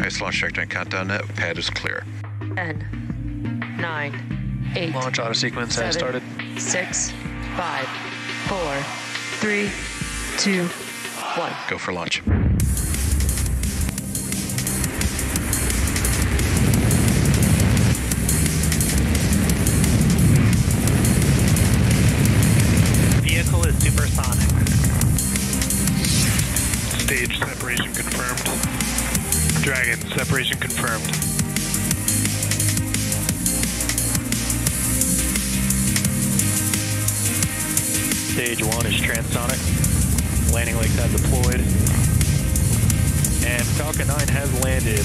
Nice launch trajectory countdown net. Pad is clear. 10, 9, 8. Launch auto sequence has started. 6, 5, 4, 3, 2, 1. Go for launch. Vehicle is supersonic. Stage separation confirmed. Dragon, separation confirmed. Stage 1 is transonic. Landing legs have deployed. And Falcon 9 has landed.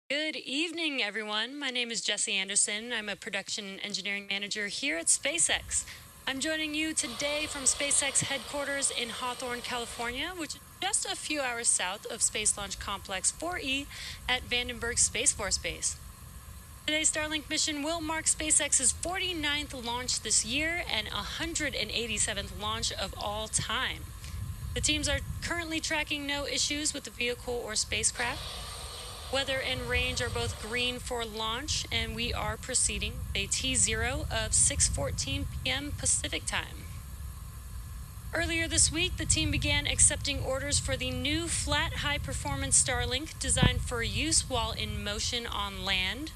Good evening, everyone. My name is Jesse Anderson. I'm a production engineering manager here at SpaceX. I'm joining you today from SpaceX headquarters in Hawthorne, California, which is just a few hours south of Space Launch Complex 4E at Vandenberg Space Force Base. Today's StarLink mission will mark SpaceX's 49th launch this year and 187th launch of all time. The teams are currently tracking no issues with the vehicle or spacecraft. Weather and range are both green for launch, and we are proceeding a T0 of 6:14 p.m. Pacific time. Earlier this week, the team began accepting orders for the new flat high-performance StarLink designed for use while in motion on land.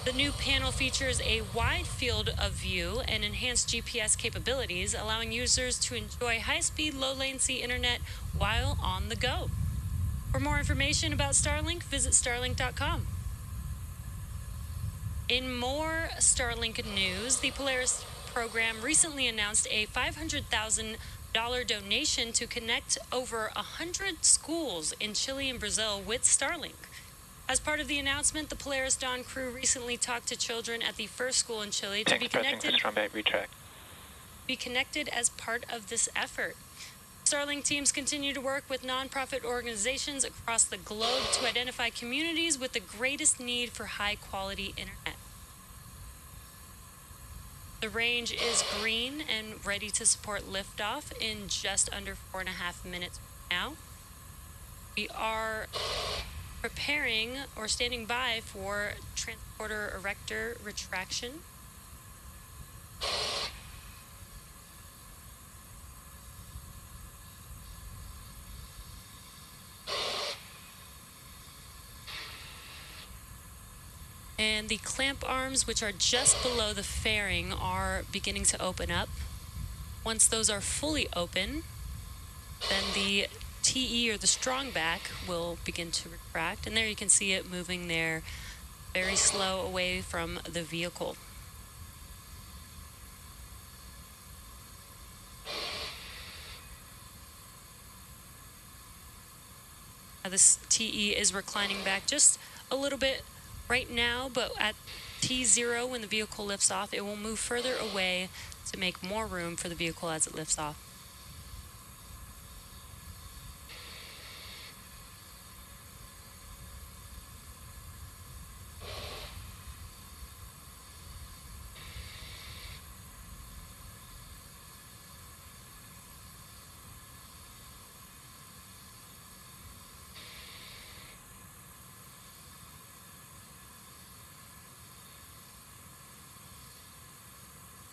The new panel features a wide field of view and enhanced GPS capabilities, allowing users to enjoy high-speed, low-latency internet while on the go. For more information about StarLink, visit starlink.com. In more StarLink news, the Polaris program recently announced a $500,000 donation to connect over 100 schools in Chile and Brazil with StarLink. As part of the announcement, the Polaris Dawn crew recently talked to children at the first school in Chile to be connected as part of this effort. StarLink teams continue to work with nonprofit organizations across the globe to identify communities with the greatest need for high-quality internet. The range is green and ready to support liftoff in just under 4.5 minutes now. We are preparing or standing by for transporter erector retraction. And the clamp arms, which are just below the fairing, are beginning to open up. Once those are fully open, then the TE, or the strong back, will begin to retract. And there you can see it moving there very slow away from the vehicle. Now this TE is reclining back just a little bit right now, but at T0, when the vehicle lifts off, it will move further away to make more room for the vehicle as it lifts off.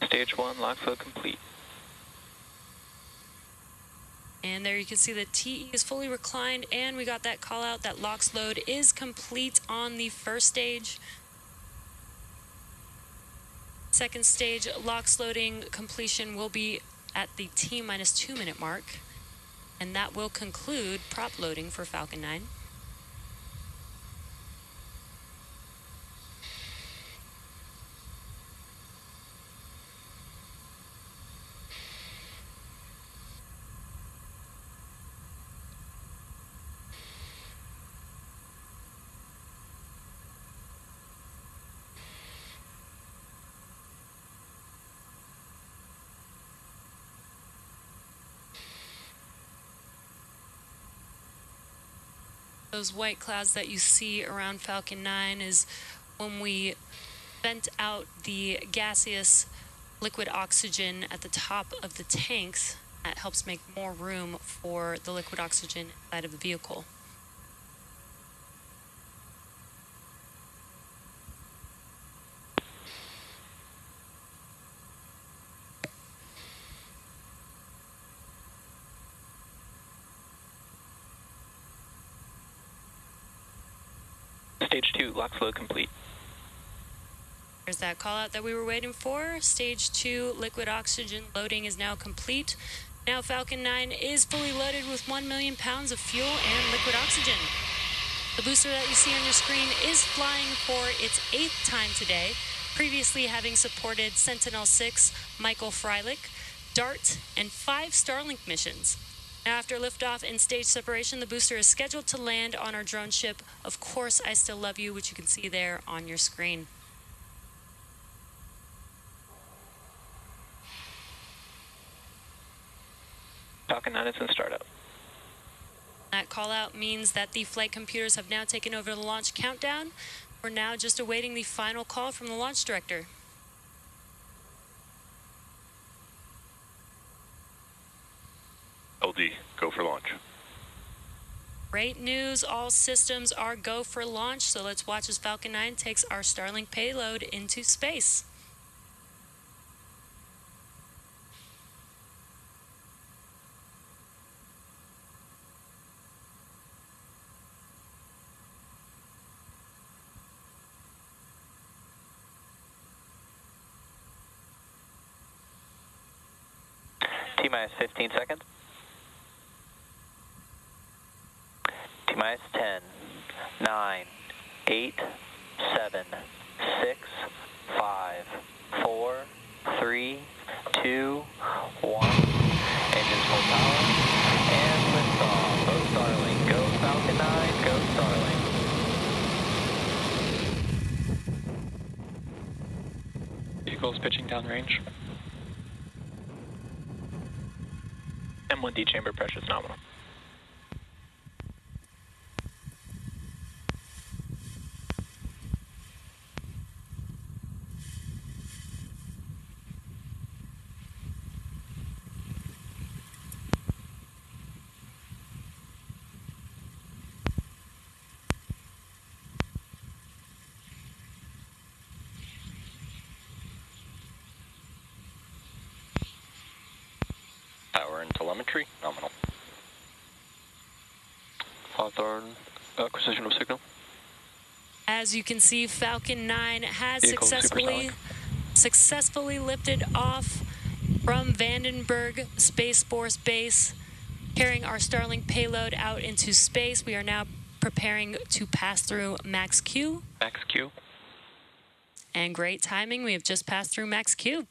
Stage 1, lock flow complete. And there you can see the TE is fully reclined, and we got that call out that LOX load is complete on the first stage. Second stage LOX loading completion will be at the T-2 minute mark, and that will conclude prop loading for Falcon 9. Those white clouds that you see around Falcon 9 is when we vent out the gaseous liquid oxygen at the top of the tanks That helps make more room for the liquid oxygen inside of the vehicle. Stage 2, lock flow complete. There's that call out that we were waiting for. Stage 2 liquid oxygen loading is now complete. Now Falcon 9 is fully loaded with 1 million pounds of fuel and liquid oxygen. The booster that you see on your screen is flying for its 8th time today, previously having supported Sentinel-6, Michael Freilich, DART, and 5 StarLink missions. Now, after liftoff and stage separation, the booster is scheduled to land on our drone ship, Of Course I Still Love You, which you can see there on your screen. Falcon 9 is in startup. That call out means that the flight computers have now taken over the launch countdown. We're now just awaiting the final call from the launch director. LD, go for launch. Great news, all systems are go for launch, so let's watch as Falcon 9 takes our StarLink payload into space. T-minus 15 seconds. T-minus 10, 9, 8, 7, 6, 5, 4, 3, 2, 1. Engines full power. And liftoff. Go StarLink. Go Falcon 9. Go StarLink. Vehicles pitching downrange. M1D chamber pressure is nominal. Power and telemetry, nominal. Hawthorne, acquisition of signal. As you can see, Falcon 9 has Vehicle successfully lifted off from Vandenberg Space Force Base, carrying our StarLink payload out into space. We are now preparing to pass through Max Q. Max Q. And great timing, we have just passed through Max Q.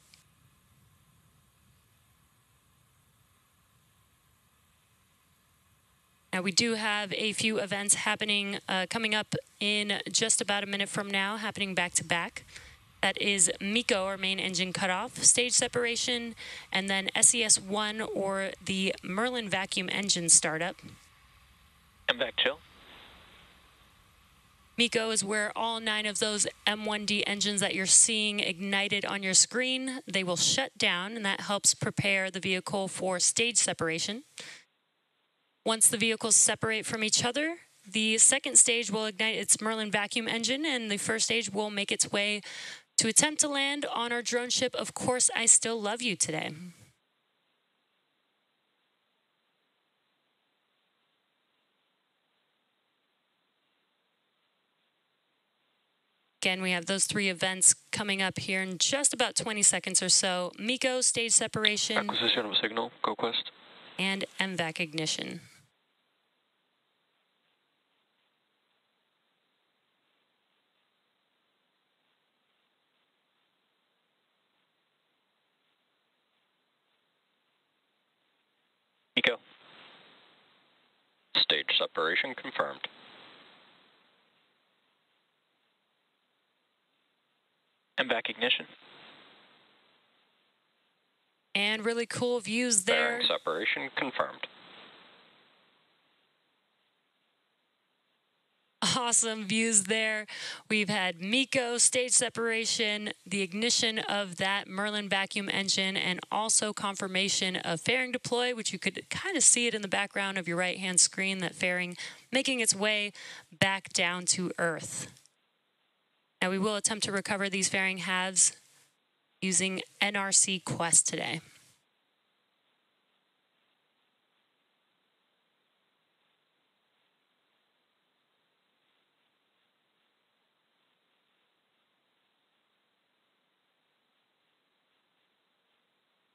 Now, we do have a few events happening, coming up in just about a minute from now, happening back to back. That is MECO, our main engine cutoff, stage separation, and then SES-1, or the Merlin vacuum engine startup. MVAC chill. MECO is where all 9 of those M1D engines that you're seeing ignited on your screen, they will shut down, and that helps prepare the vehicle for stage separation. Once the vehicles separate from each other, the second stage will ignite its Merlin vacuum engine, and the first stage will make its way to attempt to land on our drone ship, Of Course I Still Love You, today. Again, we have those 3 events coming up here in just about 20 seconds or so. MECO, stage separation. Acquisition of signal, GoQuest. And MVAC ignition. MECO. Stage separation confirmed. MVAC ignition. And really cool views there. Bearing separation confirmed. awesome views there. We've had MECO, stage separation, the ignition of that Merlin vacuum engine, and also confirmation of fairing deploy, which you could kind of see it in the background of your right-hand screen, that fairing making its way back down to Earth. Now, we will attempt to recover these fairing halves using NRC Quest today.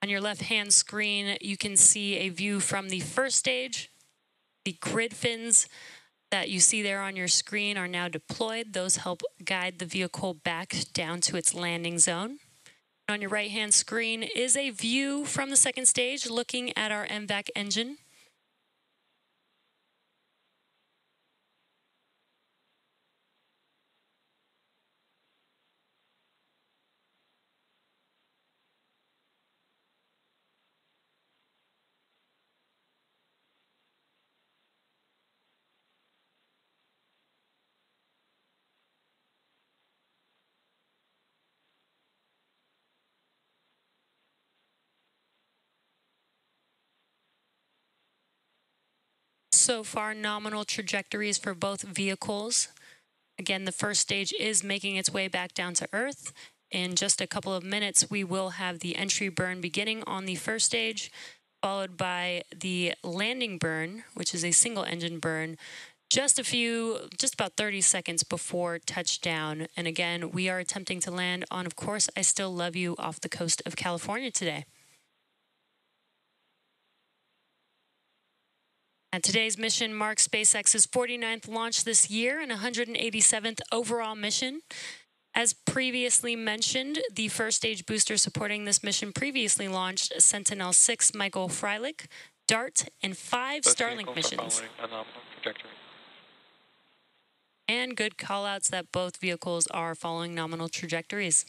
On your left-hand screen, you can see a view from the first stage. The grid fins that you see there on your screen are now deployed. Those help guide the vehicle back down to its landing zone. On your right-hand screen is a view from the second stage looking at our MVAC engine. So far, nominal trajectories for both vehicles. Again, the first stage is making its way back down to Earth. In just a couple of minutes, we will have the entry burn beginning on the first stage, followed by the landing burn, which is a single engine burn, just about 30 seconds before touchdown. And again, we are attempting to land on, of course, I Still Love You off the coast of California today. And today's mission marks SpaceX's 49th launch this year and 187th overall mission. As previously mentioned, the first stage booster supporting this mission previously launched Sentinel-6 Michael Freilich, DART, and 5 StarLink missions. And good callouts that both vehicles are following nominal trajectories.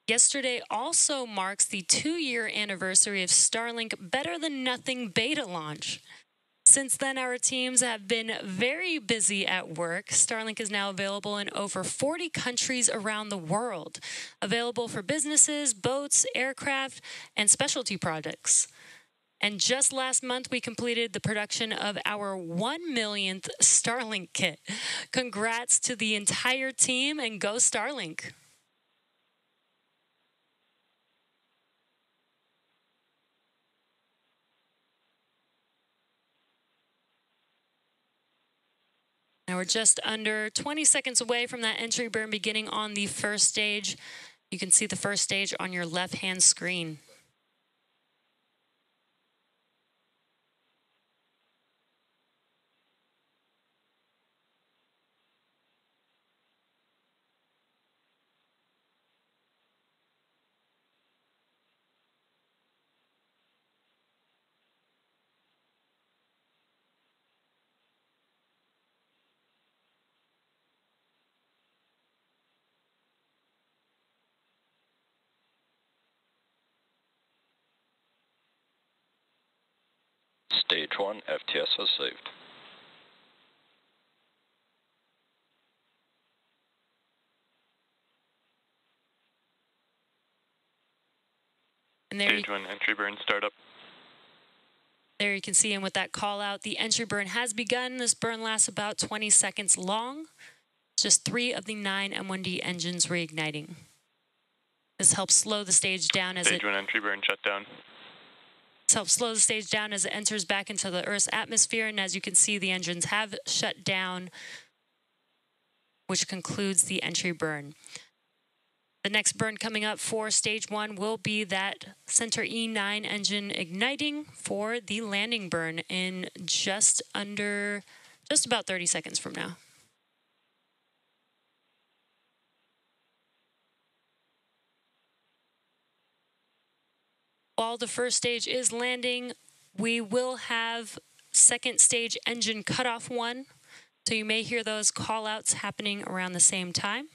Yesterday also marks the 2-year anniversary of StarLink Better Than Nothing beta launch. Since then, our teams have been very busy at work. StarLink is now available in over 40 countries around the world, available for businesses, boats, aircraft, and specialty projects. And just last month, we completed the production of our 1 millionth StarLink kit. Congrats to the entire team, and go StarLink. Now we're just under 20 seconds away from that entry burn beginning on the first stage. You can see the first stage on your left-hand screen. Stage 1, FTS was saved. And there Stage 1, entry burn startup. There you can see him with that call out. The entry burn has begun. This burn lasts about 20 seconds long. Just 3 of the 9 M1D engines reigniting. This helps slow the stage down as Stage 1 entry burn shut down. This helps slow the stage down as it enters back into the Earth's atmosphere. And as you can see, the engines have shut down, which concludes the entry burn. The next burn coming up for stage 1 will be that Center E9 engine igniting for the landing burn in just about 30 seconds from now. While the first stage is landing, we will have second stage engine cutoff 1. So you may hear those call outs happening around the same time.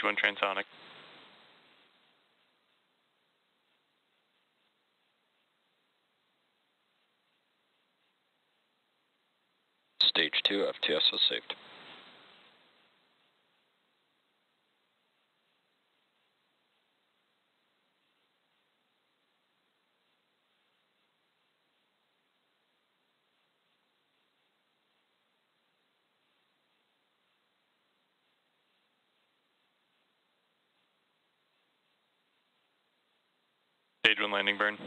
Stage 1 transonic. Stage 2 FTS is saved. Stage 1 landing burn.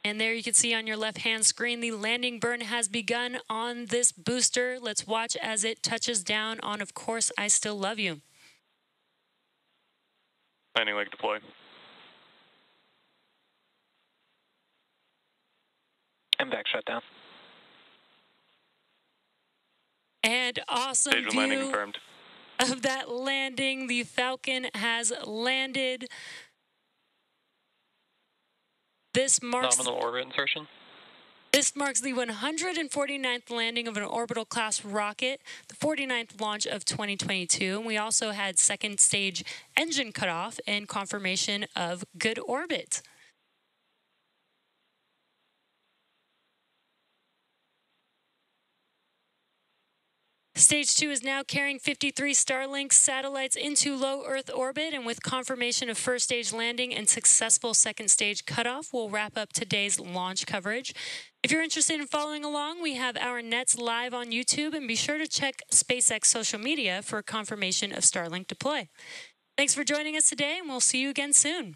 And there you can see on your left-hand screen, the landing burn has begun on this booster. Let's watch as it touches down on, of course, I Still Love You. Landing leg deploy. MVAC shutdown. And awesome Stage 1 landing view confirmed. of that landing. The Falcon has landed. This marks Nominal orbit insertion. This marks the 149th landing of an orbital class rocket, the 49th launch of 2022. And we also had second stage engine cutoff and confirmation of good orbit. Stage 2 is now carrying 53 StarLink satellites into low Earth orbit, and with confirmation of first stage landing and successful second stage cutoff, we'll wrap up today's launch coverage. If you're interested in following along, we have our nets live on YouTube, and be sure to check SpaceX social media for confirmation of StarLink deploy. Thanks for joining us today, and we'll see you again soon.